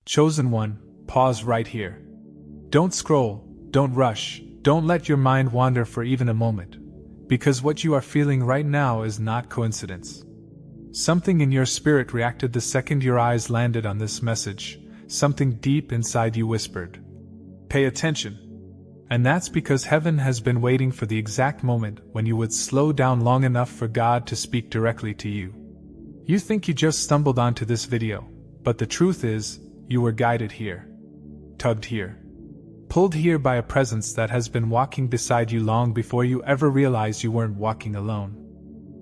Chosen one, pause right here. Don't scroll, don't rush, don't let your mind wander for even a moment, because what you are feeling right now is not coincidence. Something in your spirit reacted the second your eyes landed on this message, something deep inside you whispered, "Pay attention." And that's because heaven has been waiting for the exact moment when you would slow down long enough for God to speak directly to you. You think you just stumbled onto this video, but the truth is, you were guided here, tugged here, pulled here by a presence that has been walking beside you long before you ever realized you weren't walking alone.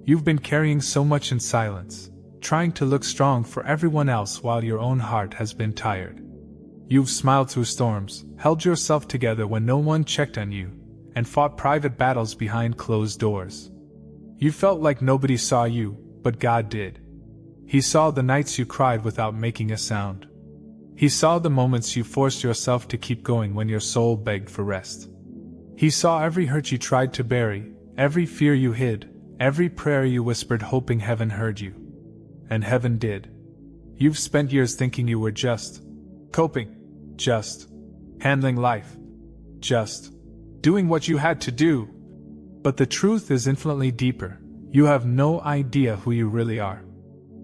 You've been carrying so much in silence, trying to look strong for everyone else while your own heart has been tired. You've smiled through storms, held yourself together when no one checked on you, and fought private battles behind closed doors. You felt like nobody saw you, but God did. He saw the nights you cried without making a sound. He saw the moments you forced yourself to keep going when your soul begged for rest. He saw every hurt you tried to bury, every fear you hid, every prayer you whispered hoping heaven heard you. And heaven did. You've spent years thinking you were just coping, just handling life, just doing what you had to do. But the truth is infinitely deeper. You have no idea who you really are.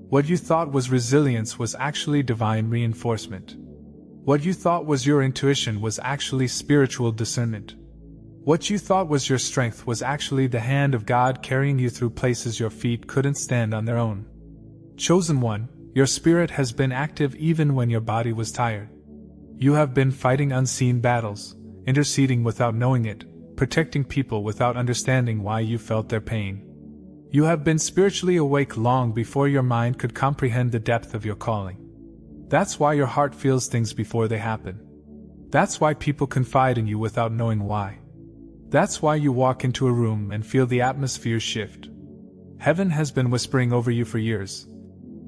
What you thought was resilience was actually divine reinforcement. What you thought was your intuition was actually spiritual discernment. What you thought was your strength was actually the hand of God carrying you through places your feet couldn't stand on their own. Chosen one, your spirit has been active even when your body was tired. You have been fighting unseen battles, interceding without knowing it, protecting people without understanding why you felt their pain. You have been spiritually awake long before your mind could comprehend the depth of your calling. That's why your heart feels things before they happen. That's why people confide in you without knowing why. That's why you walk into a room and feel the atmosphere shift. Heaven has been whispering over you for years.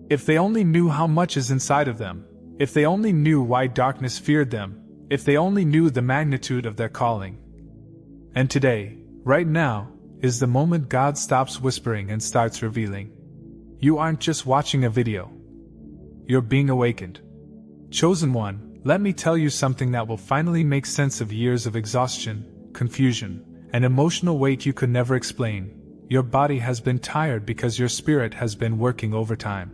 If they only knew how much is inside of them, if they only knew why darkness feared them, if they only knew the magnitude of their calling. And today, right now, is the moment God stops whispering and starts revealing. You aren't just watching a video. You're being awakened. Chosen one, let me tell you something that will finally make sense of years of exhaustion, confusion, and emotional weight you could never explain. Your body has been tired because your spirit has been working overtime.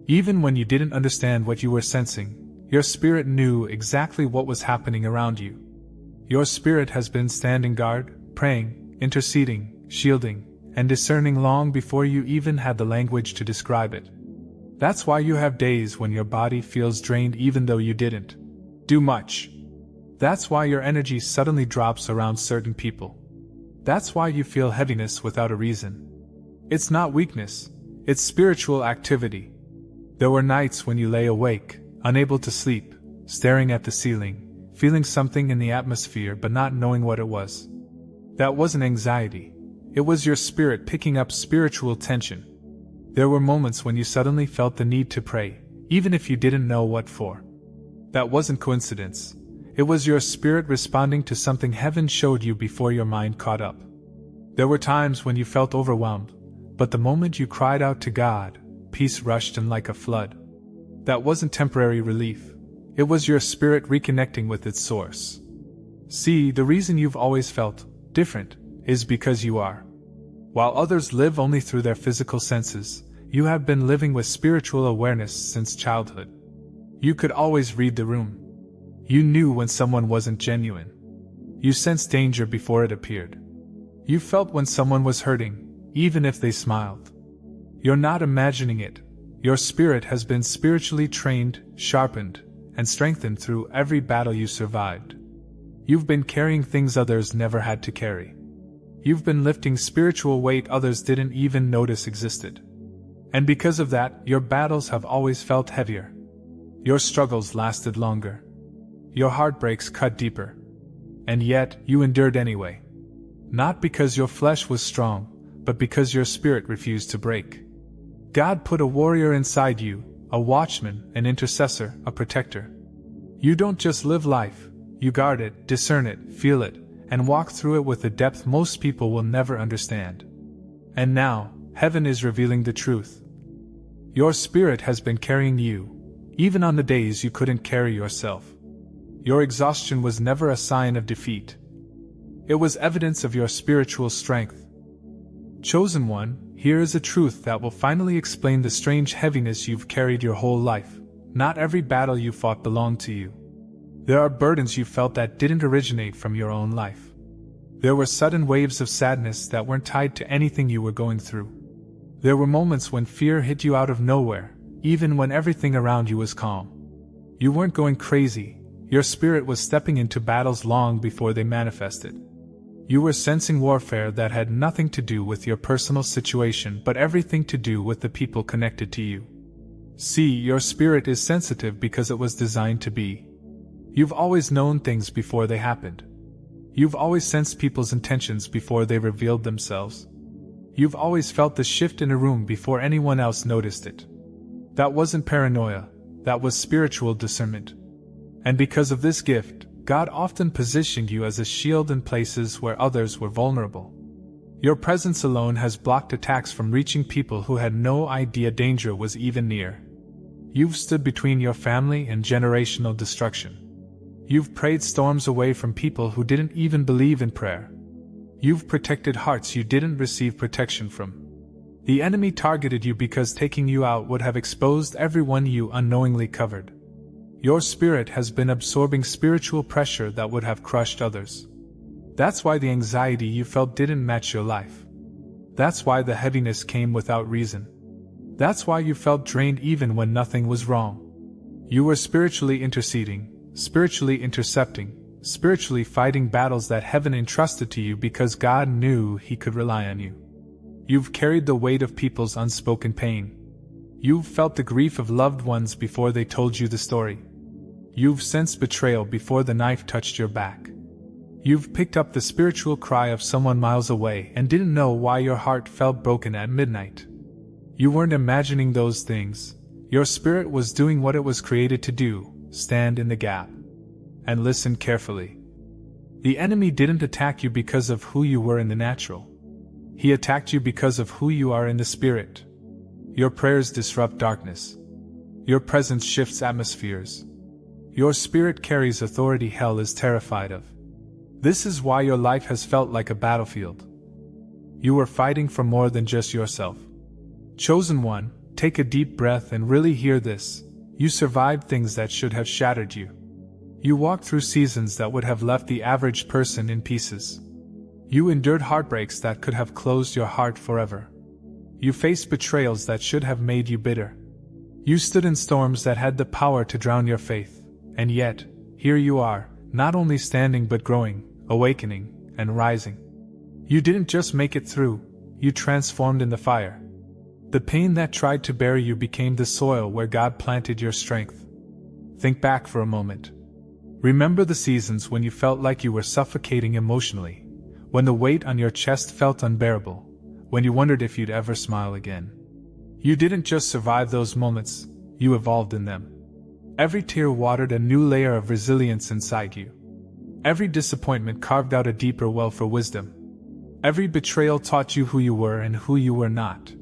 Even when you didn't understand what you were sensing, your spirit knew exactly what was happening around you. Your spirit has been standing guard, praying, interceding, shielding, and discerning long before you even had the language to describe it. That's why you have days when your body feels drained even though you didn't do much. That's why your energy suddenly drops around certain people. That's why you feel heaviness without a reason. It's not weakness, it's spiritual activity. There were nights when you lay awake, unable to sleep, staring at the ceiling, feeling something in the atmosphere but not knowing what it was. That wasn't anxiety. It was your spirit picking up spiritual tension. There were moments when you suddenly felt the need to pray, even if you didn't know what for. That wasn't coincidence. It was your spirit responding to something heaven showed you before your mind caught up. There were times when you felt overwhelmed, but the moment you cried out to God, peace rushed in like a flood. That wasn't temporary relief. It was your spirit reconnecting with its source. See, the reason you've always felt different is because you are. While others live only through their physical senses, you have been living with spiritual awareness since childhood. You could always read the room. You knew when someone wasn't genuine. You sensed danger before it appeared. You felt when someone was hurting, even if they smiled. You're not imagining it. Your spirit has been spiritually trained, sharpened, and strengthened through every battle you survived. You've been carrying things others never had to carry. You've been lifting spiritual weight others didn't even notice existed. And because of that, your battles have always felt heavier. Your struggles lasted longer. Your heartbreaks cut deeper. And yet, you endured anyway. Not because your flesh was strong, but because your spirit refused to break. God put a warrior inside you, a watchman, an intercessor, a protector. You don't just live life, you guard it, discern it, feel it, and walk through it with a depth most people will never understand. And now, heaven is revealing the truth. Your spirit has been carrying you, even on the days you couldn't carry yourself. Your exhaustion was never a sign of defeat. It was evidence of your spiritual strength. Chosen one, here is a truth that will finally explain the strange heaviness you've carried your whole life. Not every battle you fought belonged to you. There are burdens you felt that didn't originate from your own life. There were sudden waves of sadness that weren't tied to anything you were going through. There were moments when fear hit you out of nowhere, even when everything around you was calm. You weren't going crazy, your spirit was stepping into battles long before they manifested. You were sensing warfare that had nothing to do with your personal situation but everything to do with the people connected to you. See, your spirit is sensitive because it was designed to be. You've always known things before they happened. You've always sensed people's intentions before they revealed themselves. You've always felt the shift in a room before anyone else noticed it. That wasn't paranoia, that was spiritual discernment. And because of this gift, God often positioned you as a shield in places where others were vulnerable. Your presence alone has blocked attacks from reaching people who had no idea danger was even near. You've stood between your family and generational destruction. You've prayed storms away from people who didn't even believe in prayer. You've protected hearts you didn't receive protection from. The enemy targeted you because taking you out would have exposed everyone you unknowingly covered. Your spirit has been absorbing spiritual pressure that would have crushed others. That's why the anxiety you felt didn't match your life. That's why the heaviness came without reason. That's why you felt drained even when nothing was wrong. You were spiritually interceding, spiritually intercepting, spiritually fighting battles that heaven entrusted to you because God knew He could rely on you. You've carried the weight of people's unspoken pain. You've felt the grief of loved ones before they told you the story. You've sensed betrayal before the knife touched your back. You've picked up the spiritual cry of someone miles away and didn't know why your heart felt broken at midnight. You weren't imagining those things. Your spirit was doing what it was created to do: stand in the gap. And listen carefully. The enemy didn't attack you because of who you were in the natural. He attacked you because of who you are in the spirit. Your prayers disrupt darkness. Your presence shifts atmospheres. Your spirit carries authority hell is terrified of. This is why your life has felt like a battlefield. You were fighting for more than just yourself. Chosen one, take a deep breath and really hear this. You survived things that should have shattered you. You walked through seasons that would have left the average person in pieces. You endured heartbreaks that could have closed your heart forever. You faced betrayals that should have made you bitter. You stood in storms that had the power to drown your faith. And yet, here you are, not only standing but growing, awakening, and rising. You didn't just make it through, you transformed in the fire. The pain that tried to bury you became the soil where God planted your strength. Think back for a moment. Remember the seasons when you felt like you were suffocating emotionally, when the weight on your chest felt unbearable, when you wondered if you'd ever smile again. You didn't just survive those moments, you evolved in them. Every tear watered a new layer of resilience inside you. Every disappointment carved out a deeper well for wisdom. Every betrayal taught you who you were and who you were not.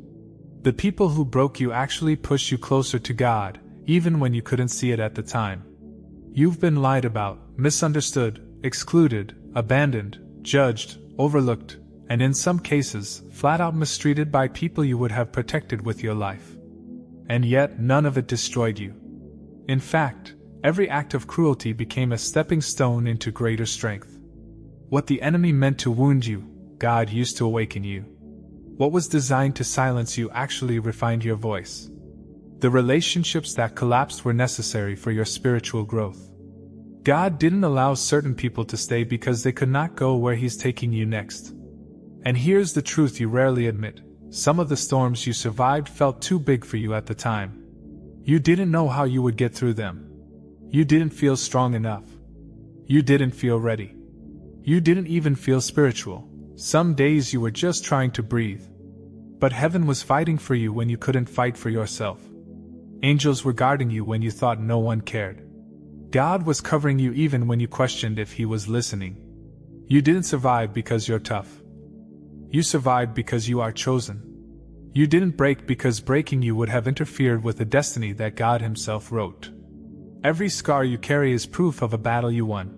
The people who broke you actually pushed you closer to God, even when you couldn't see it at the time. You've been lied about, misunderstood, excluded, abandoned, judged, overlooked, and in some cases, flat out mistreated by people you would have protected with your life. And yet, none of it destroyed you. In fact, every act of cruelty became a stepping stone into greater strength. What the enemy meant to wound you, God used to awaken you. What was designed to silence you actually refined your voice. The relationships that collapsed were necessary for your spiritual growth. God didn't allow certain people to stay because they could not go where He's taking you next. And here's the truth you rarely admit: some of the storms you survived felt too big for you at the time. You didn't know how you would get through them. You didn't feel strong enough. You didn't feel ready. You didn't even feel spiritual. Some days you were just trying to breathe. But heaven was fighting for you when you couldn't fight for yourself. Angels were guarding you when you thought no one cared. God was covering you even when you questioned if He was listening. You didn't survive because you're tough. You survived because you are chosen. You didn't break because breaking you would have interfered with the destiny that God Himself wrote. Every scar you carry is proof of a battle you won.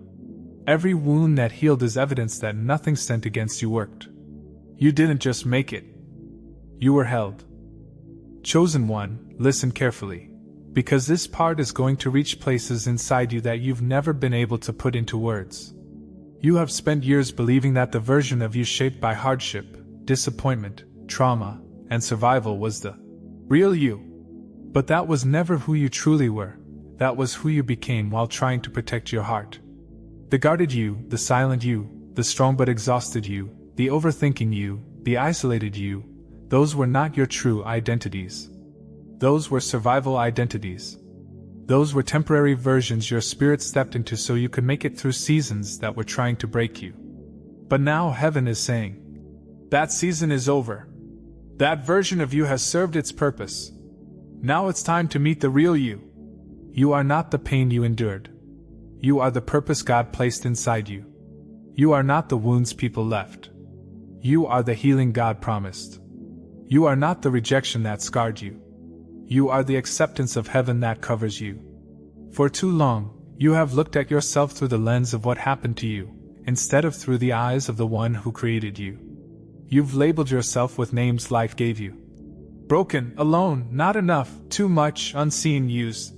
Every wound that healed is evidence that nothing sent against you worked. You didn't just make it. You were held. Chosen one, listen carefully, because this part is going to reach places inside you that you've never been able to put into words. You have spent years believing that the version of you shaped by hardship, disappointment, trauma, and survival was the real you. But that was never who you truly were. That was who you became while trying to protect your heart. The guarded you, the silent you, the strong but exhausted you, the overthinking you, the isolated you, those were not your true identities. Those were survival identities. Those were temporary versions your spirit stepped into so you could make it through seasons that were trying to break you. But now heaven is saying, that season is over. That version of you has served its purpose. Now it's time to meet the real you. You are not the pain you endured. You are the purpose God placed inside you. You are not the wounds people left. You are the healing God promised. You are not the rejection that scarred you. You are the acceptance of heaven that covers you. For too long, you have looked at yourself through the lens of what happened to you, instead of through the eyes of the one who created you. You've labeled yourself with names life gave you. Broken, alone, not enough, too much, unseen, used,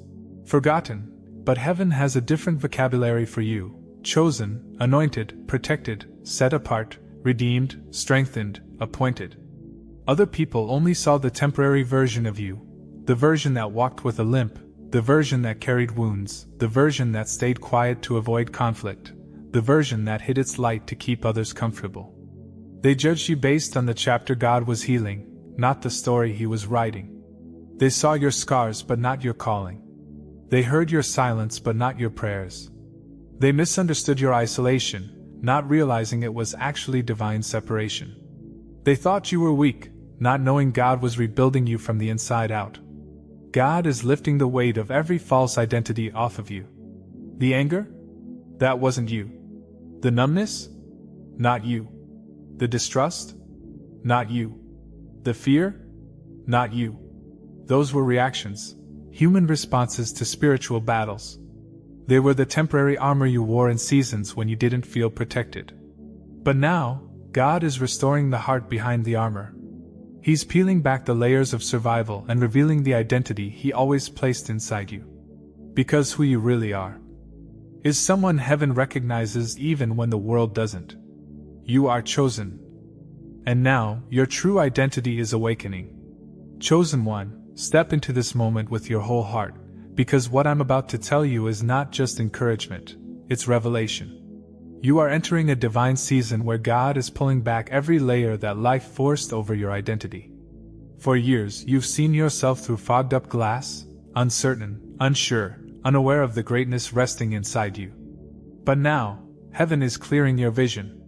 forgotten. But heaven has a different vocabulary for you. Chosen, anointed, protected, set apart, redeemed, strengthened, appointed. Other people only saw the temporary version of you, the version that walked with a limp, the version that carried wounds, the version that stayed quiet to avoid conflict, the version that hid its light to keep others comfortable. They judged you based on the chapter God was healing, not the story He was writing. They saw your scars but not your calling. They heard your silence but not your prayers. They misunderstood your isolation, not realizing it was actually divine separation. They thought you were weak, not knowing God was rebuilding you from the inside out. God is lifting the weight of every false identity off of you. The anger? That wasn't you. The numbness? Not you. The distrust? Not you. The fear? Not you. Those were reactions, human responses to spiritual battles. They were the temporary armor you wore in seasons when you didn't feel protected. But now, God is restoring the heart behind the armor. He's peeling back the layers of survival and revealing the identity He always placed inside you. Because who you really are is someone heaven recognizes even when the world doesn't. You are chosen. And now, your true identity is awakening. Chosen one, step into this moment with your whole heart, because what I'm about to tell you is not just encouragement, it's revelation. You are entering a divine season where God is pulling back every layer that life forced over your identity. For years, you've seen yourself through fogged-up glass, uncertain, unsure, unaware of the greatness resting inside you. But now, heaven is clearing your vision.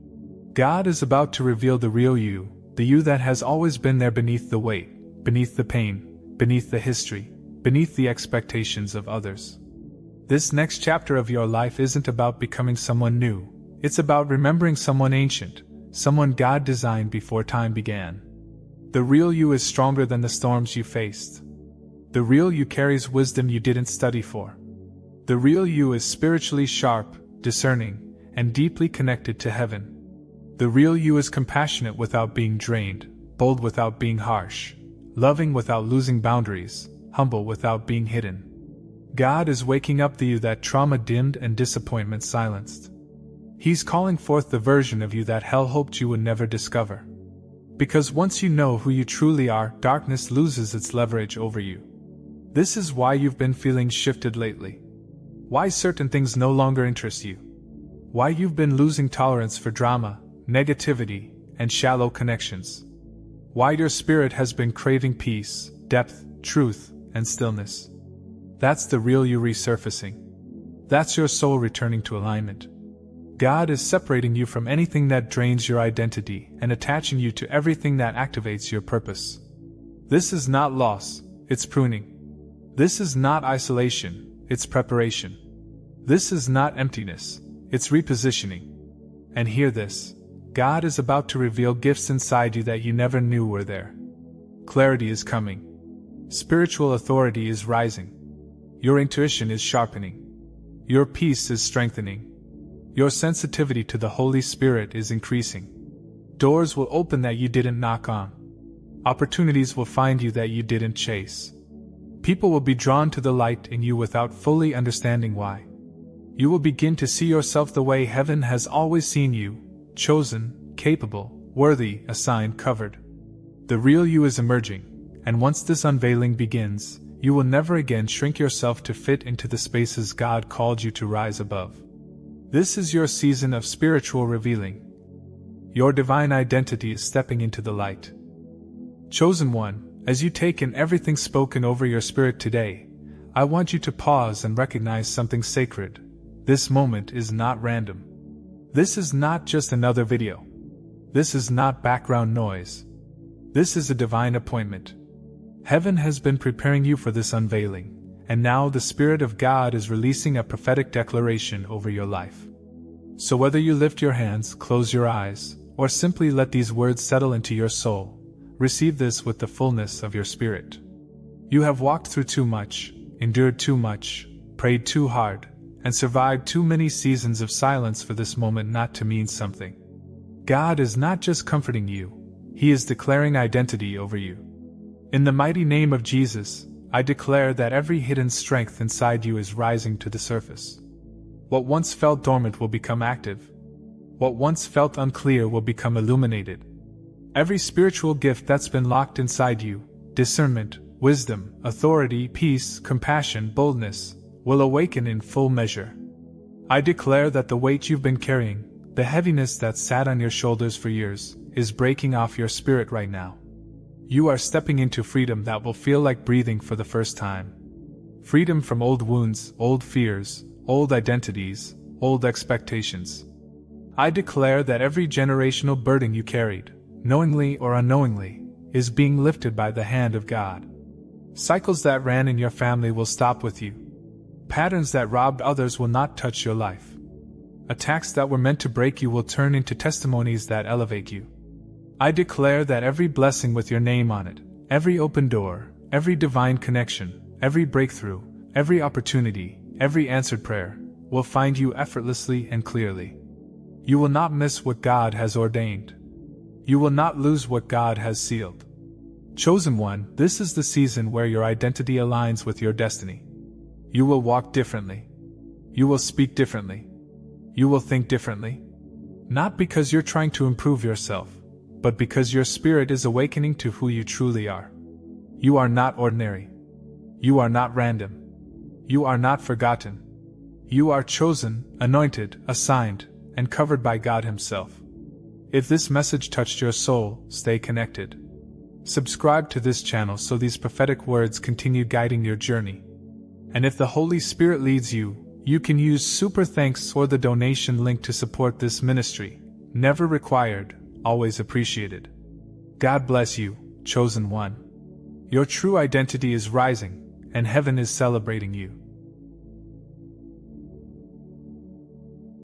God is about to reveal the real you, the you that has always been there beneath the weight, beneath the pain, beneath the history, beneath the expectations of others. This next chapter of your life isn't about becoming someone new. It's about remembering someone ancient, someone God designed before time began. The real you is stronger than the storms you faced. The real you carries wisdom you didn't study for. The real you is spiritually sharp, discerning, and deeply connected to heaven. The real you is compassionate without being drained, bold without being harsh, loving without losing boundaries, humble without being hidden. God is waking up the you that trauma dimmed and disappointment silenced. He's calling forth the version of you that hell hoped you would never discover. Because once you know who you truly are, darkness loses its leverage over you. This is why you've been feeling shifted lately. Why certain things no longer interest you. Why you've been losing tolerance for drama, negativity, and shallow connections. Why your spirit has been craving peace, depth, truth, and stillness. That's the real you resurfacing. That's your soul returning to alignment. God is separating you from anything that drains your identity and attaching you to everything that activates your purpose. This is not loss, it's pruning. This is not isolation, it's preparation. This is not emptiness, it's repositioning. And hear this, God is about to reveal gifts inside you that you never knew were there. Clarity is coming. Spiritual authority is rising. Your intuition is sharpening. Your peace is strengthening. Your sensitivity to the Holy Spirit is increasing. Doors will open that you didn't knock on. Opportunities will find you that you didn't chase. People will be drawn to the light in you without fully understanding why. You will begin to see yourself the way heaven has always seen you, chosen, capable, worthy, assigned, covered. The real you is emerging, and once this unveiling begins, you will never again shrink yourself to fit into the spaces God called you to rise above. This is your season of spiritual revealing. Your divine identity is stepping into the light. Chosen one, as you take in everything spoken over your spirit today, I want you to pause and recognize something sacred. This moment is not random. This is not just another video. This is not background noise. This is a divine appointment. Heaven has been preparing you for this unveiling, and now the Spirit of God is releasing a prophetic declaration over your life. So whether you lift your hands, close your eyes, or simply let these words settle into your soul, receive this with the fullness of your spirit. You have walked through too much, endured too much, prayed too hard, and survived too many seasons of silence for this moment not to mean something. God is not just comforting you, He is declaring identity over you. In the mighty name of Jesus, I declare that every hidden strength inside you is rising to the surface. What once felt dormant will become active. What once felt unclear will become illuminated. Every spiritual gift that's been locked inside you, discernment, wisdom, authority, peace, compassion, boldness, will awaken in full measure. I declare that the weight you've been carrying, the heaviness that sat on your shoulders for years, is breaking off your spirit right now. You are stepping into freedom that will feel like breathing for the first time. Freedom from old wounds, old fears, old identities, old expectations. I declare that every generational burden you carried, knowingly or unknowingly, is being lifted by the hand of God. Cycles that ran in your family will stop with you. Patterns that robbed others will not touch your life. Attacks that were meant to break you will turn into testimonies that elevate you. I declare that every blessing with your name on it, every open door, every divine connection, every breakthrough, every opportunity, every answered prayer, will find you effortlessly and clearly. You will not miss what God has ordained. You will not lose what God has sealed. Chosen one, this is the season where your identity aligns with your destiny. You will walk differently. You will speak differently. You will think differently. Not because you're trying to improve yourself, but because your spirit is awakening to who you truly are. You are not ordinary. You are not random. You are not forgotten. You are chosen, anointed, assigned, and covered by God Himself. If this message touched your soul, stay connected. Subscribe to this channel so these prophetic words continue guiding your journey. And if the Holy Spirit leads you, you can use Super Thanks or the donation link to support this ministry. Never required, always appreciated. God bless you, chosen one. Your true identity is rising, and heaven is celebrating you.